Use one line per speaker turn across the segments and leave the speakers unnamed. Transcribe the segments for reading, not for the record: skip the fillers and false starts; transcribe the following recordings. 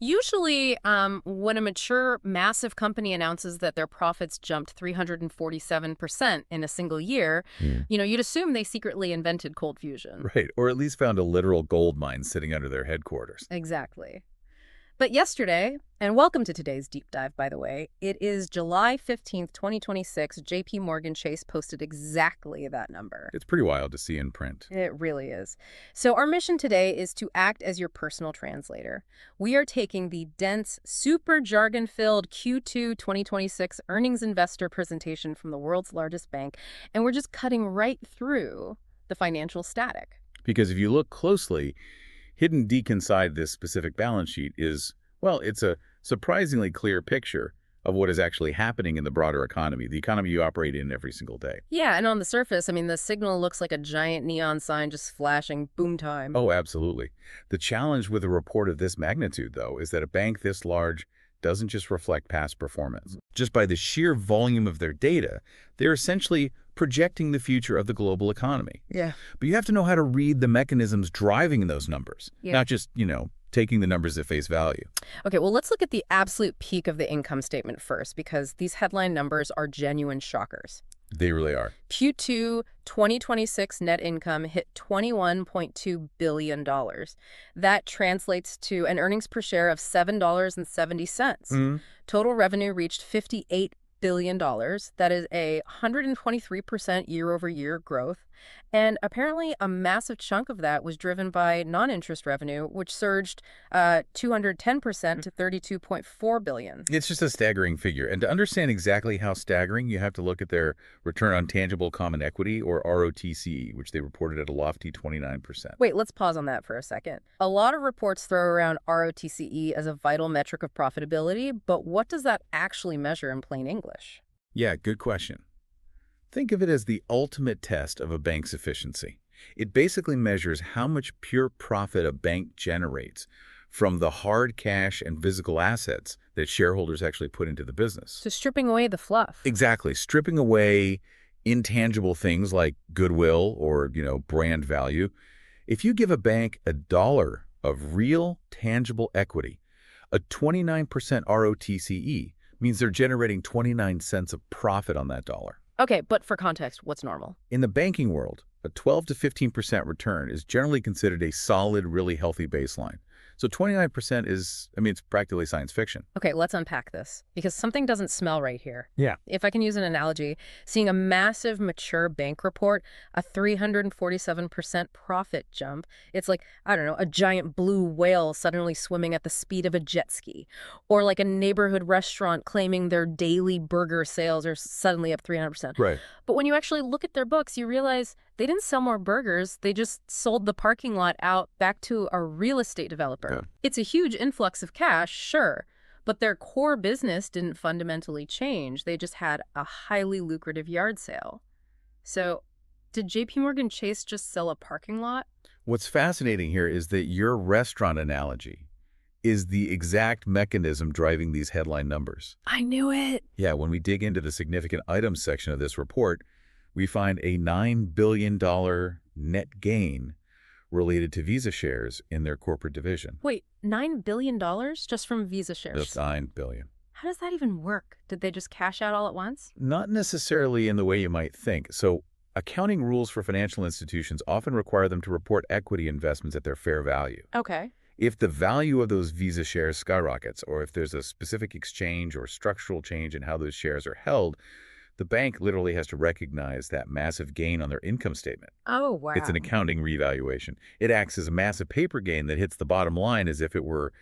Usually, when a mature, massive company announces that their profits jumped 347% in a single year,
Hmm.
you'd assume they secretly invented cold fusion.
Right, or at least found a literal gold mine sitting under their headquarters.
Exactly. But yesterday, and welcome to today's deep dive, by the way, it is July 15th, 2026. JpMorgan Chase posted exactly that number.
It's pretty wild to see in print.
It really is. So our mission today is to act as your personal translator. We are taking the dense, super jargon-filled Q2 2026 earnings investor presentation from the world's largest bank, and we're just cutting right through the financial static.
Because if you look closely, hidden deep inside this specific balance sheet is, well, it's a surprisingly clear picture of what is actually happening in the broader economy, the economy you operate in every single day.
Yeah, and on the surface, the signal looks like a giant neon sign just flashing boom time.
Oh, absolutely. The challenge with a report of this magnitude, though, is that a bank this large doesn't just reflect past performance. Just by the sheer volume of their data, they're essentially projecting the future of the global economy.
Yeah.
But you have to know how to read the mechanisms driving those numbers,
Yeah.
not just, taking the numbers at face value.
Okay, well, let's look at the absolute peak of the income statement first, because these headline numbers are genuine shockers.
They really are.
Q2 2026 net income hit $21.2 billion. That translates to an earnings per share of $7.70.
Mhm.
Total revenue reached $58 billion. That is a 123% year-over-year growth. And apparently a massive chunk of that was driven by non-interest revenue, which surged 210% to $32.4 billion.
It's just a staggering figure. And to understand exactly how staggering, you have to look at their return on tangible common equity, or ROTCE, which they reported at a lofty 29%.
Wait, let's pause on that for a second. A lot of reports throw around ROTCE as a vital metric of profitability, but what does that actually measure in plain English?
Yeah, good question. Think of it as the ultimate test of a bank's efficiency. It basically measures how much pure profit a bank generates from the hard cash and physical assets that shareholders actually put into the business.
So stripping away the fluff.
Exactly. Stripping away intangible things like goodwill or, brand value. If you give a bank $1 of real tangible equity, a 29% ROTCE means they're generating 29 cents of profit on that dollar.
Okay, but for context, what's normal?
In the banking world, a 12 to 15% return is generally considered a solid, really healthy baseline. So 29% is, it's practically science fiction.
Okay, let's unpack this, because something doesn't smell right here.
Yeah.
If I can use an analogy, seeing a massive, mature bank report, a 347% profit jump, it's like, I don't know, a giant blue whale suddenly swimming at the speed of a jet ski, or like a neighborhood restaurant claiming their daily burger sales are suddenly up 300%.
Right.
But when you actually look at their books, you realize they didn't sell more burgers. They just sold the parking lot out back to a real estate developer.
Yeah.
It's a huge influx of cash, sure, but their core business didn't fundamentally change. They just had a highly lucrative yard sale. So did JpMorgan Chase just sell a parking lot?
What's fascinating here is that your restaurant analogy is the exact mechanism driving these headline numbers.
I knew it.
Yeah, when we dig into the significant items section of this report, we find a $9 billion net gain related to Visa shares in their corporate division.
Wait, $9 billion just from Visa shares?
That's $9 billion.
How does that even work? Did they just cash out all at once?
Not necessarily in the way you might think. So accounting rules for financial institutions often require them to report equity investments at their fair value.
Okay.
If the value of those Visa shares skyrockets, or if there's a specific exchange or structural change in how those shares are held, the bank literally has to recognize that massive gain on their income statement.
Oh, wow.
It's an accounting revaluation. It acts as a massive paper gain that hits the bottom line as if it were,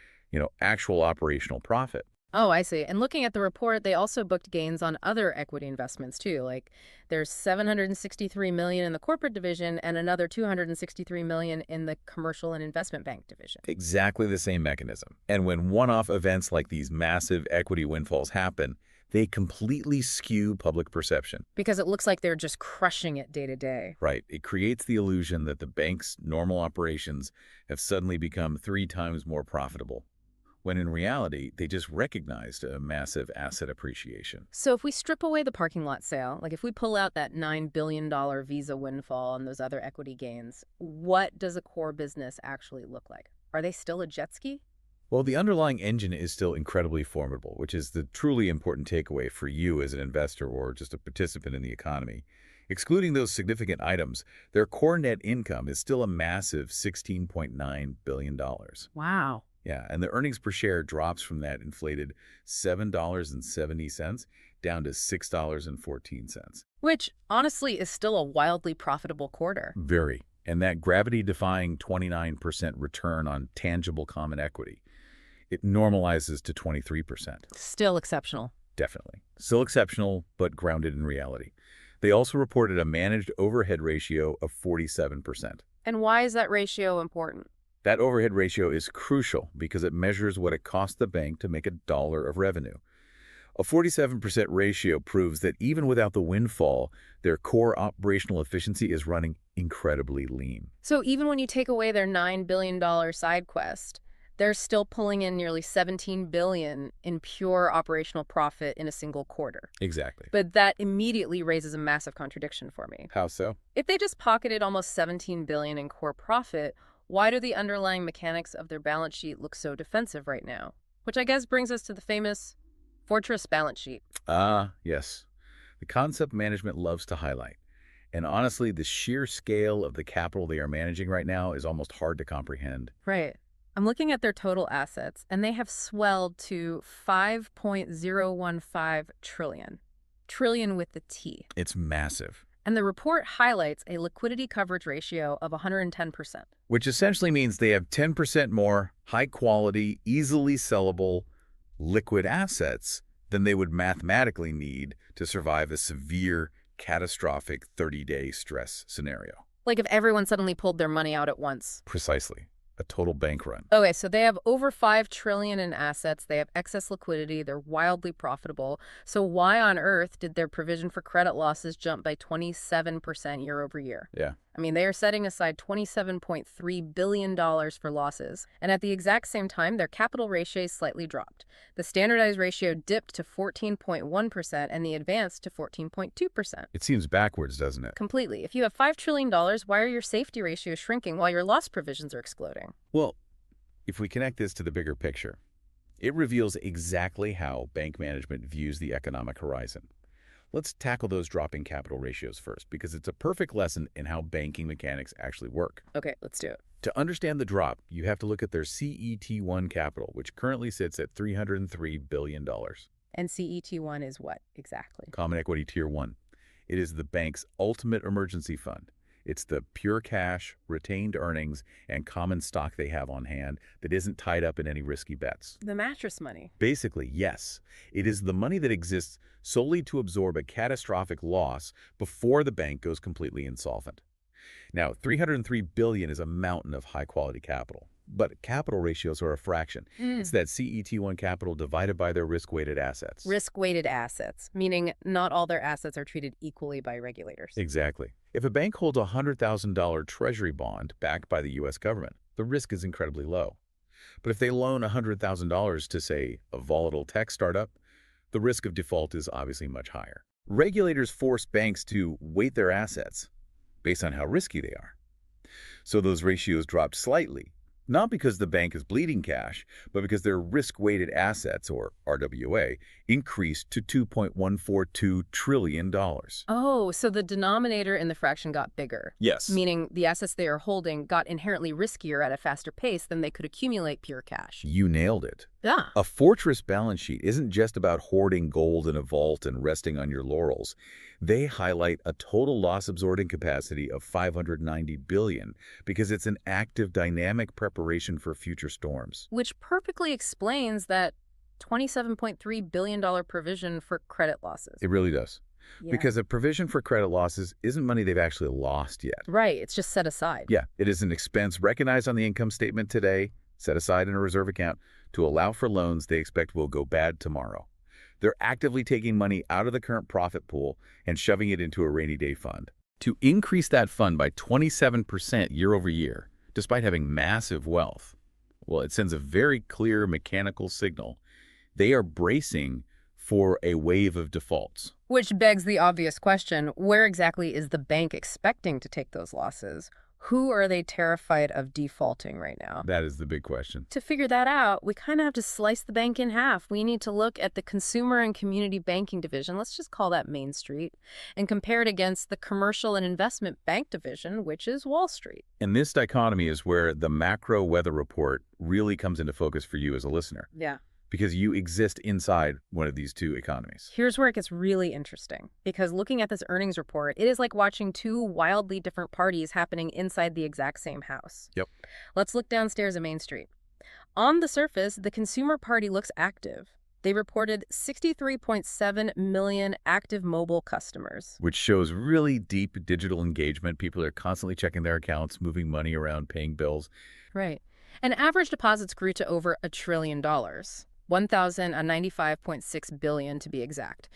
actual operational profit.
Oh, I see. And looking at the report, they also booked gains on other equity investments, too. Like there's $763 million in the corporate division and another $263 million in the commercial and investment bank division.
Exactly the same mechanism. And when one-off events like these massive equity windfalls happen, they completely skew public perception.
Because it looks like they're just crushing it day to day.
Right. It creates the illusion that the bank's normal operations have suddenly become 3 times more profitable, when in reality, they just recognized a massive asset appreciation.
So if we strip away the parking lot sale, like if we pull out that $9 billion Visa windfall and those other equity gains, what does a core business actually look like? Are they still a jet ski?
Well, the underlying engine is still incredibly formidable, which is the truly important takeaway for you as an investor or just a participant in the economy. Excluding those significant items, their core net income is still a massive $16.9 billion.
Wow.
Yeah, and the earnings per share drops from that inflated $7.70 down to $6.14.
Which, honestly, is still a wildly profitable quarter.
Very. And that gravity-defying 29% return on tangible common equity, it normalizes to 23%.
Still exceptional.
Definitely. Still exceptional, but grounded in reality. They also reported a managed overhead ratio of 47%.
And why is that ratio important?
That overhead ratio is crucial because it measures what it costs the bank to make a dollar of revenue. A 47% ratio proves that even without the windfall, their core operational efficiency is running incredibly lean.
So even when you take away their $9 billion side quest, they're still pulling in nearly $17 billion in pure operational profit in a single quarter.
Exactly.
But that immediately raises a massive contradiction for me.
How so?
If they just pocketed almost $17 billion in core profit, why do the underlying mechanics of their balance sheet look so defensive right now? Which I guess brings us to the famous fortress balance sheet.
Ah, yes. The concept management loves to highlight. And honestly, the sheer scale of the capital they are managing right now is almost hard to comprehend.
Right. I'm looking at their total assets, and they have swelled to 5.015 trillion. Trillion with the T.
It's massive.
And the report highlights a liquidity coverage ratio of 110%.
Which essentially means they have 10% more high-quality, easily sellable, liquid assets than they would mathematically need to survive a severe, catastrophic 30-day stress scenario.
Like if everyone suddenly pulled their money out at once.
Precisely. A total bank run.
Okay, so they have over 5 trillion in assets. They have excess liquidity. They're wildly profitable. So why on earth did their provision for credit losses jump by 27% year over year?
Yeah.
I mean, they are setting aside $27.3 billion for losses. And at the exact same time, their capital ratio slightly dropped. The standardized ratio dipped to 14.1% and the advanced to 14.2%.
It seems backwards, doesn't it?
Completely. If you have $5 trillion, why are your safety ratios shrinking while your loss provisions are exploding?
Well, if we connect this to the bigger picture, it reveals exactly how bank management views the economic horizon. Let's tackle those dropping capital ratios first, because it's a perfect lesson in how banking mechanics actually work.
Okay, let's do it.
To understand the drop, you have to look at their CET1 capital, which currently sits at $303 billion.
And CET1 is what exactly?
Common Equity Tier 1. It is the bank's ultimate emergency fund. It's the pure cash, retained earnings, and common stock they have on hand that isn't tied up in any risky bets.
The mattress money.
Basically, yes. It is the money that exists solely to absorb a catastrophic loss before the bank goes completely insolvent. Now, $303 billion is a mountain of high-quality capital, but capital ratios are a fraction. It's that CET1 capital divided by their risk-weighted assets.
Risk-weighted assets, meaning not all their assets are treated equally by regulators.
Exactly. If a bank holds a $100,000 treasury bond backed by the U.S. government, the risk is incredibly low. But if they loan $100,000 to, say, a volatile tech startup, the risk of default is obviously much higher. Regulators force banks to weight their assets based on how risky they are. So those ratios dropped slightly, not because the bank is bleeding cash, but because their risk-weighted assets, or RWA, increased to $2.142 trillion.
Oh, so the denominator in the fraction got bigger.
Yes.
Meaning the assets they are holding got inherently riskier at a faster pace than they could accumulate pure cash.
You nailed it.
Yeah.
A fortress balance sheet isn't just about hoarding gold in a vault and resting on your laurels. They highlight a total loss-absorbing capacity of $590 billion because it's an active, dynamic preparation for future storms.
Which perfectly explains that $27.3 billion provision for credit losses.
It really does.
Yeah.
Because a provision for credit losses isn't money they've actually lost yet.
Right, it's just set aside.
Yeah, it is an expense recognized on the income statement today, set aside in a reserve account to allow for loans they expect will go bad tomorrow. They're actively taking money out of the current profit pool and shoving it into a rainy day fund. To increase that fund by 27% year over year, despite having massive wealth, well, it sends a very clear mechanical signal. They are bracing for a wave of defaults.
Which begs the obvious question, where exactly is the bank expecting to take those losses? Who are they terrified of defaulting right now?
That is the big question.
To figure that out, we kind of have to slice the bank in half. We need to look at the consumer and community banking division, let's just call that Main Street, and compare it against the commercial and investment bank division, which is Wall Street.
And this dichotomy is where the macro weather report really comes into focus for you as a listener,
Yeah.
because you exist inside one of these two economies.
Here's where it gets really interesting, because looking at this earnings report, it is like watching two wildly different parties happening inside the exact same house.
Yep.
Let's look downstairs at Main Street. On the surface, the consumer party looks active. They reported 63.7 million active mobile customers.
Which shows really deep digital engagement. People are constantly checking their accounts, moving money around, paying bills.
Right. And average deposits grew to over $1 trillion. 1,095.6 billion to be exact.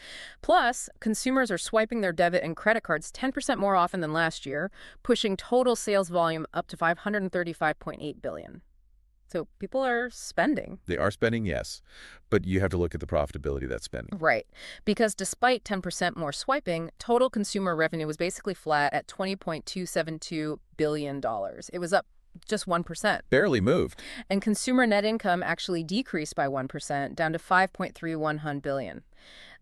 Plus, consumers are swiping their debit and credit cards 10% more often than last year, pushing total sales volume up to 535.8 billion. So people are spending.
They are spending, yes, but you have to look at the profitability of that spending.
Right. Because despite 10% more swiping, total consumer revenue was basically flat at $20.272 billion. It was up just 1%.
Barely moved.
And consumer net income actually decreased by 1%, down to $5.311 billion.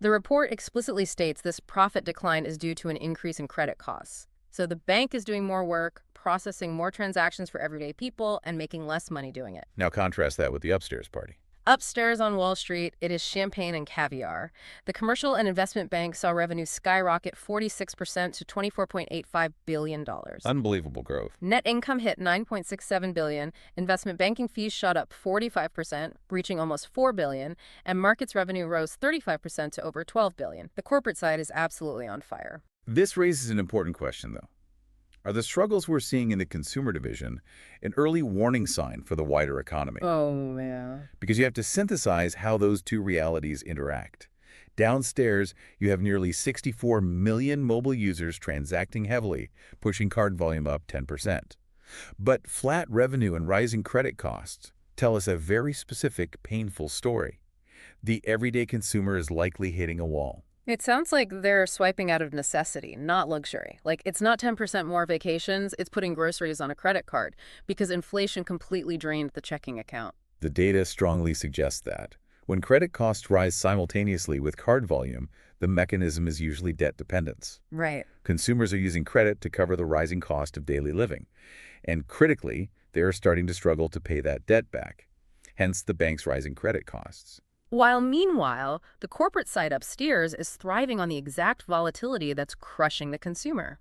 The report explicitly states this profit decline is due to an increase in credit costs. So the bank is doing more work, processing more transactions for everyday people, and making less money doing it.
Now contrast that with the upstairs party.
Upstairs on Wall Street, it is champagne and caviar. The commercial and investment bank saw revenue skyrocket 46% to $24.85 billion.
Unbelievable growth.
Net income hit $9.67 billion, investment banking fees shot up 45%, reaching almost $4 billion, and markets revenue rose 35% to over $12 billion. The corporate side is absolutely on fire.
This raises an important question, though. Are the struggles we're seeing in the consumer division an early warning sign for the wider economy?
Oh, yeah.
Because you have to synthesize how those two realities interact. Downstairs, you have nearly 64 million mobile users transacting heavily, pushing card volume up 10%. But flat revenue and rising credit costs tell us a very specific, painful story. The everyday consumer is likely hitting a wall.
It sounds like they're swiping out of necessity, not luxury. Like, it's not 10% more vacations, it's putting groceries on a credit card, because inflation completely drained the checking account.
The data strongly suggests that. When credit costs rise simultaneously with card volume, the mechanism is usually debt dependence.
Right.
Consumers are using credit to cover the rising cost of daily living. And critically, they are starting to struggle to pay that debt back. Hence the bank's rising credit costs.
While meanwhile, the corporate side upstairs is thriving on the exact volatility that's crushing the consumer.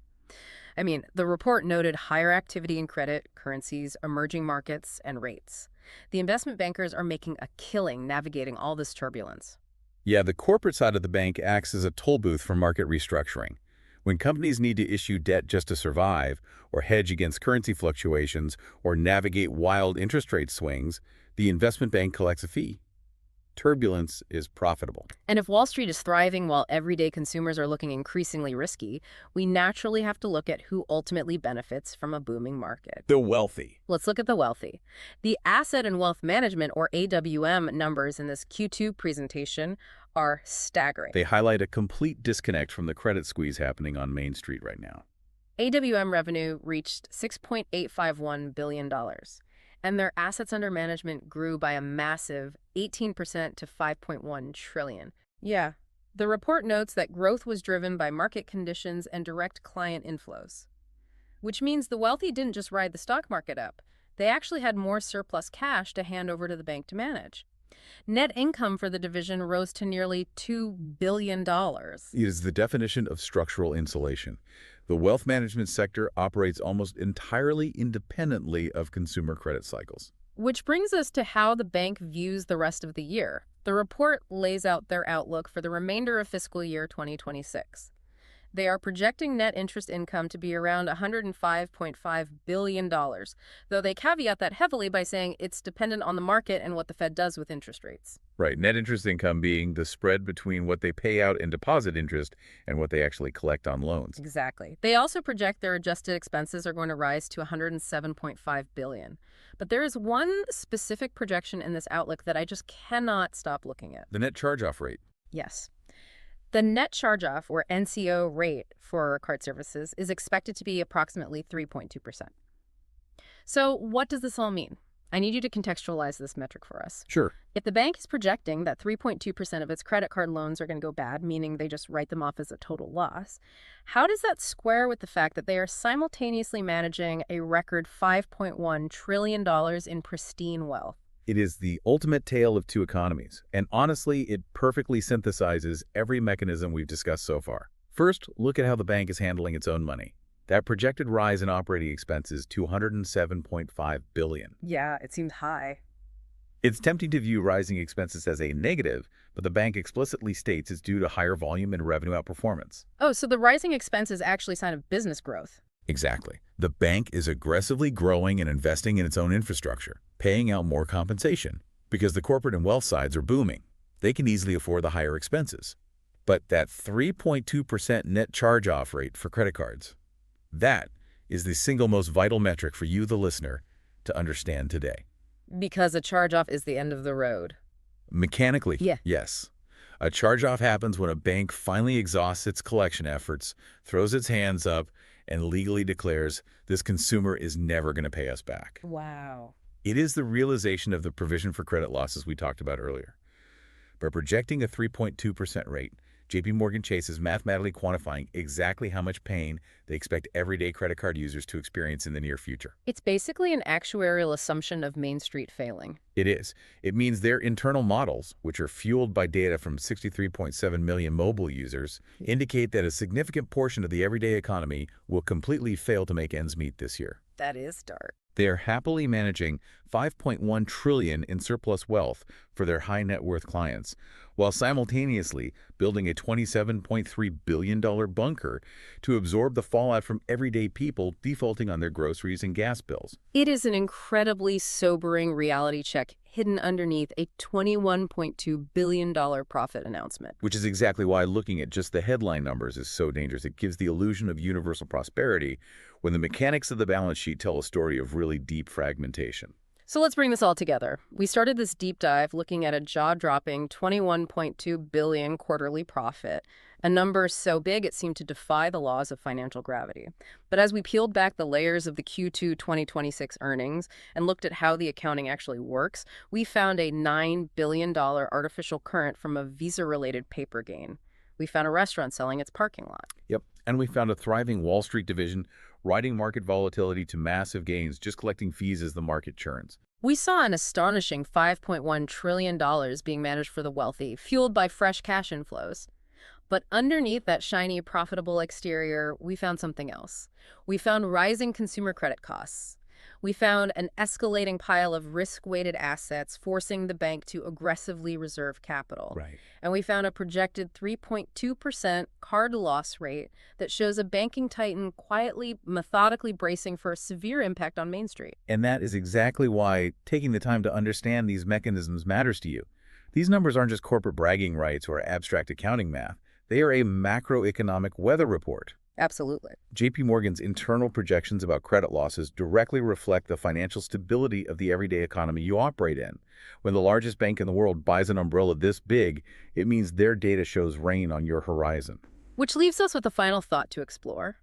I mean, the report noted higher activity in credit, currencies, emerging markets, and rates. The investment bankers are making a killing navigating all this turbulence.
Yeah, the corporate side of the bank acts as a toll booth for market restructuring. When companies need to issue debt just to survive, or hedge against currency fluctuations, or navigate wild interest rate swings, the investment bank collects a fee. Turbulence is profitable.
And if Wall Street is thriving while everyday consumers are looking increasingly risky, we naturally have to look at who ultimately benefits from a booming market.
The wealthy.
Let's look at the wealthy. The Asset and Wealth Management, or AWM, numbers in this Q2 presentation are staggering.
They highlight a complete disconnect from the credit squeeze happening on Main Street right now.
AWM revenue reached $6.851 billion. And their assets under management grew by a massive 18% to $5.1 trillion. Yeah, the report notes that growth was driven by market conditions and direct client inflows, which means the wealthy didn't just ride the stock market up. They actually had more surplus cash to hand over to the bank to manage. Net income for the division rose to nearly $2 billion.
It is the definition of structural insulation. The wealth management sector operates almost entirely independently of consumer credit cycles.
Which brings us to how the bank views the rest of the year. The report lays out their outlook for the remainder of fiscal year 2026. They are projecting net interest income to be around $105.5 billion, though they caveat that heavily by saying it's dependent on the market and what the Fed does with interest rates.
Right, net interest income being the spread between what they pay out in deposit interest and what they actually collect on loans.
Exactly. They also project their adjusted expenses are going to rise to $107.5 billion. But there is one specific projection in this outlook that I just cannot stop looking at.
The net charge-off rate.
Yes. The net charge-off, or NCO rate, for card services is expected to be approximately 3.2%. So what does this all mean? I need you to contextualize this metric for us.
Sure.
If the bank is projecting that 3.2% of its credit card loans are going to go bad, meaning they just write them off as a total loss, how does that square with the fact that they are simultaneously managing a record $5.1 trillion in pristine wealth?
It is the ultimate tale of two economies, and honestly, it perfectly synthesizes every mechanism we've discussed so far. First, look at how the bank is handling its own money. That projected rise in operating expenses to $107.5 billion.
Yeah, it seemed high.
It's tempting to view rising expenses as a negative, but the bank explicitly states it's due to higher volume and revenue outperformance.
Oh, so the rising expense is actually a sign of business growth.
Exactly. The bank is aggressively growing and investing in its own infrastructure, paying out more compensation, because the corporate and wealth sides are booming. They can easily afford the higher expenses. But that 3.2% net charge-off rate for credit cards, that is the single most vital metric for you, the listener, to understand today.
Because a charge-off is the end of the road.
Mechanically,
Yeah.
yes. A charge-off happens when a bank finally exhausts its collection efforts, throws its hands up, and legally declares this consumer is never going to pay us back.
Wow.
It is the realization of the provision for credit losses we talked about earlier. By projecting a 3.2% rate, JPMorgan Chase is mathematically quantifying exactly how much pain they expect everyday credit card users to experience in the near future.
It's basically an actuarial assumption of Main Street failing.
It is. It means their internal models, which are fueled by data from 63.7 million mobile users, indicate that a significant portion of the everyday economy will completely fail to make ends meet this year.
That is dark.
They are happily managing $5.1 trillion in surplus wealth for their high net worth clients, while simultaneously building a $27.3 billion bunker to absorb the fallout from everyday people defaulting on their groceries and gas bills.
It is an incredibly sobering reality check hidden underneath a $21.2 billion profit announcement.
Which is exactly why looking at just the headline numbers is so dangerous. It gives the illusion of universal prosperity when the mechanics of the balance sheet tell a story of really deep fragmentation.
So let's bring this all together. We started this deep dive looking at a jaw-dropping $21.2 billion quarterly profit, a number so big it seemed to defy the laws of financial gravity. But as we peeled back the layers of the Q2 2026 earnings and looked at how the accounting actually works, we found a $9 billion artificial current from a Visa-related paper gain. We found a restaurant selling its parking lot.
Yep, and we found a thriving Wall Street division riding market volatility to massive gains, just collecting fees as the market churns.
We saw an astonishing $5.1 trillion being managed for the wealthy, fueled by fresh cash inflows. But underneath that shiny, profitable exterior, we found something else. We found rising consumer credit costs. We found an escalating pile of risk-weighted assets forcing the bank to aggressively reserve capital.
Right.
And we found a projected 3.2% card loss rate that shows a banking titan quietly, methodically bracing for a severe impact on Main Street.
And that is exactly why taking the time to understand these mechanisms matters to you. These numbers aren't just corporate bragging rights or abstract accounting math. They are a macroeconomic weather report.
Absolutely.
JP Morgan's internal projections about credit losses directly reflect the financial stability of the everyday economy you operate in. When the largest bank in the world buys an umbrella this big, it means their data shows rain on your horizon.
Which leaves us with a final thought to explore.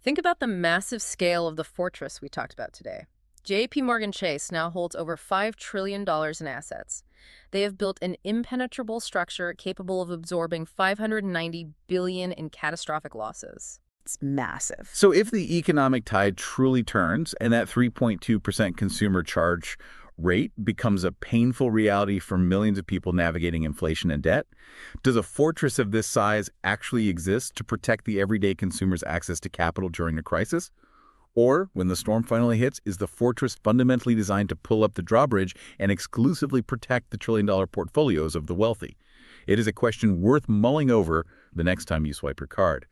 Think about the massive scale of the fortress we talked about today. JPMorgan Chase now holds over $5 trillion in assets. They have built an impenetrable structure capable of absorbing $590 billion in catastrophic losses. It's massive.
So if the economic tide truly turns and that 3.2% consumer charge rate becomes a painful reality for millions of people navigating inflation and debt, does a fortress of this size actually exist to protect the everyday consumer's access to capital during a crisis? Or, when the storm finally hits, is the fortress fundamentally designed to pull up the drawbridge and exclusively protect the trillion-dollar portfolios of the wealthy? It is a question worth mulling over the next time you swipe your card.